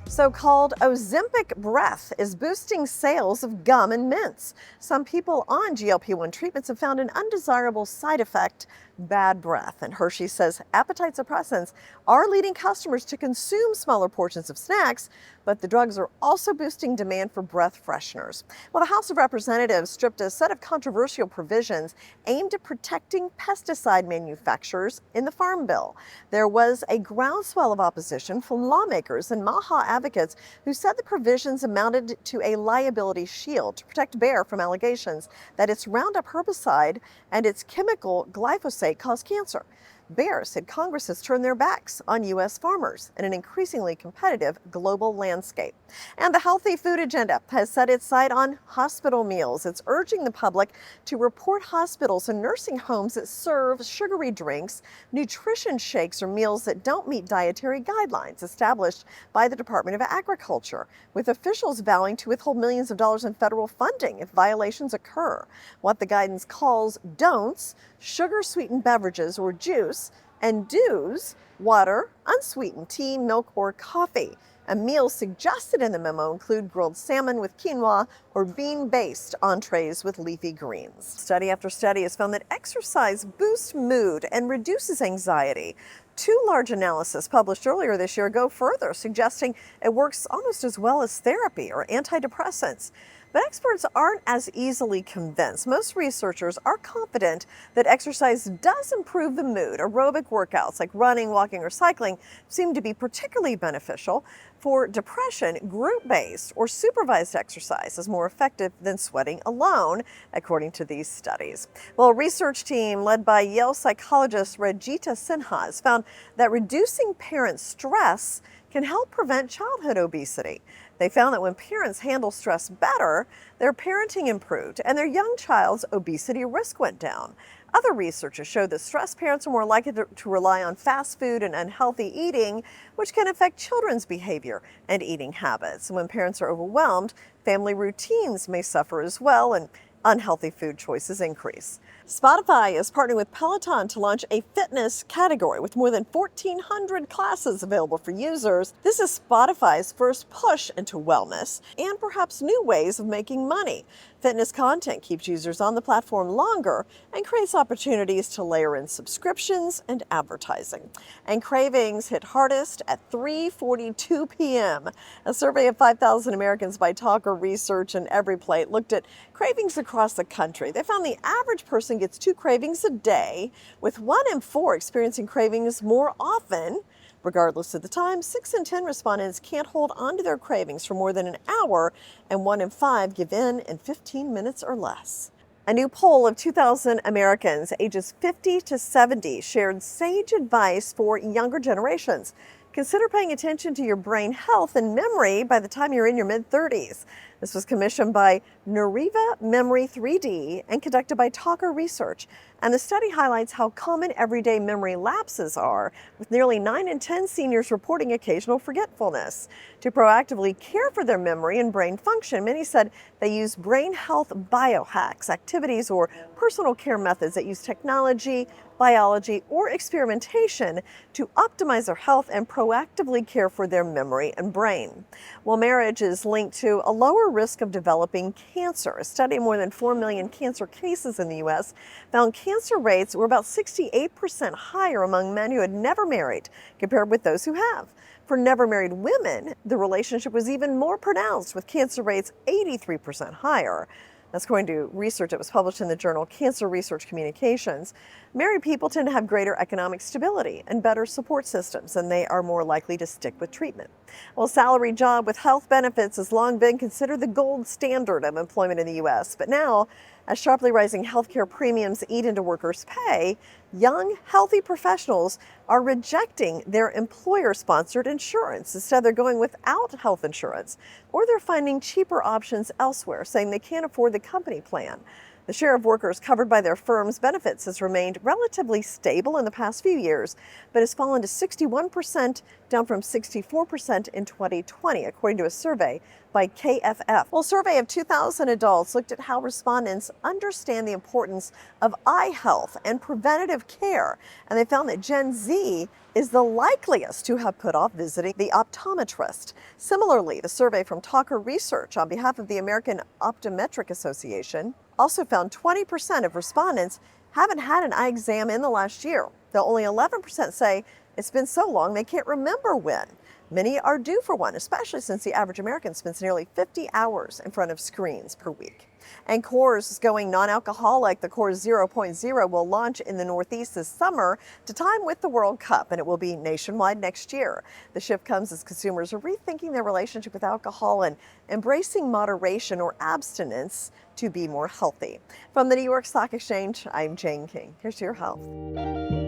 So-called Ozempic Breath is boosting sales of gum and mints. Some people on GLP-1 treatments have found an undesirable side effect, bad breath. And Hershey says appetite suppressants are leading customers to consume smaller portions of snacks, but the drugs are also boosting demand for breath fresheners. Well, the House of Representatives stripped a set of controversial provisions aimed at protecting pesticide manufacturers in the Farm Bill. There was a groundswell of opposition from lawmakers and MAHA advocates who said the provisions amounted to a liability shield to protect Bayer from allegations that its Roundup herbicide and its chemical glyphosate cause cancer. Bayer said Congress has turned their backs on U.S. farmers in an increasingly competitive global landscape. And the Healthy Food Agenda has set its sight on hospital meals. It's urging the public to report hospitals and nursing homes that serve sugary drinks, nutrition shakes, or meals that don't meet dietary guidelines established by the Department of Agriculture, with officials vowing to withhold millions of dollars in federal funding if violations occur. What the guidance calls don'ts: sugar-sweetened beverages or juice, and do's: water, unsweetened tea, milk, or coffee. And meals suggested in the memo include grilled salmon with quinoa or bean-based entrees with leafy greens. Study after study has found that exercise boosts mood and reduces anxiety. Two large analyses published earlier this year go further, suggesting it works almost as well as therapy or antidepressants. But experts aren't as easily convinced. Most researchers are confident that exercise does improve the mood. Aerobic workouts like running, walking, or cycling seem to be particularly beneficial. For depression, group-based or supervised exercise is more effective than sweating alone, according to these studies. Well, a research team led by Yale psychologist Rajita Sinha has found that reducing parent stress can help prevent childhood obesity. They found that when parents handle stress better, their parenting improved and their young child's obesity risk went down. Other researchers showed that stressed parents are more likely to rely on fast food and unhealthy eating, which can affect children's behavior and eating habits. And when parents are overwhelmed, family routines may suffer as well, and unhealthy food choices increase. Spotify is partnering with Peloton to launch a fitness category with more than 1,400 classes available for users. This is Spotify's first push into wellness and perhaps new ways of making money. Fitness content keeps users on the platform longer and creates opportunities to layer in subscriptions and advertising. And Cravings hit hardest at 3:42 p.m. A survey of 5,000 Americans by Talker Research and Every Plate looked at cravings across the country. They found the average person gets 2 cravings a day, with 1 in 4 experiencing cravings more often. Regardless of the time, 6 in 10 respondents can't hold on to their cravings for more than an hour, and 1 in 5 give in 15 minutes or less. A new poll of 2,000 Americans ages 50 to 70 shared sage advice for younger generations. Consider paying attention to your brain health and memory by the time you're in your mid-30s. This was commissioned by Neriva Memory 3D and conducted by Talker Research. And the study highlights how common everyday memory lapses are, with nearly 9 in 10 seniors reporting occasional forgetfulness. To proactively care for their memory and brain function, many said they use brain health biohacks, activities, or personal care methods that use technology, biology, or experimentation to optimize their health and proactively care for their memory and brain. Well, marriage is linked to a lower risk of developing cancer. A study of more than 4 million cancer cases in the U.S. found cancer rates were about 68% higher among men who had never married compared with those who have. For never married women, the relationship was even more pronounced, with cancer rates 83% higher. That's according to research that was published in the journal Cancer Research Communications. Married people tend to have greater economic stability and better support systems, and they are more likely to stick with treatment. Well, a salaried job with health benefits has long been considered the gold standard of employment in the U.S., but now, as sharply rising healthcare premiums eat into workers' pay, young, healthy professionals are rejecting their employer-sponsored insurance. Instead, they're going without health insurance, or they're finding cheaper options elsewhere, saying they can't afford the company plan. The share of workers covered by their firm's benefits has remained relatively stable in the past few years, but has fallen to 61%, down from 64% in 2020, according to a survey by KFF. Well, a survey of 2,000 adults looked at how respondents understand the importance of eye health and preventative care, and they found that Gen Z is the likeliest to have put off visiting the optometrist. Similarly, the survey from Talker Research on behalf of the American Optometric Association also found 20% of respondents haven't had an eye exam in the last year, though only 11% say it's been so long they can't remember when. Many are due for one, especially since the average American spends nearly 50 hours in front of screens per week. And Coors is going non-alcoholic. The Coors 0.0 will launch in the Northeast this summer to time with the World Cup, and it will be nationwide next year. The shift comes as consumers are rethinking their relationship with alcohol and embracing moderation or abstinence to be more healthy. From the New York Stock Exchange, I'm Jane King. Here's to your health.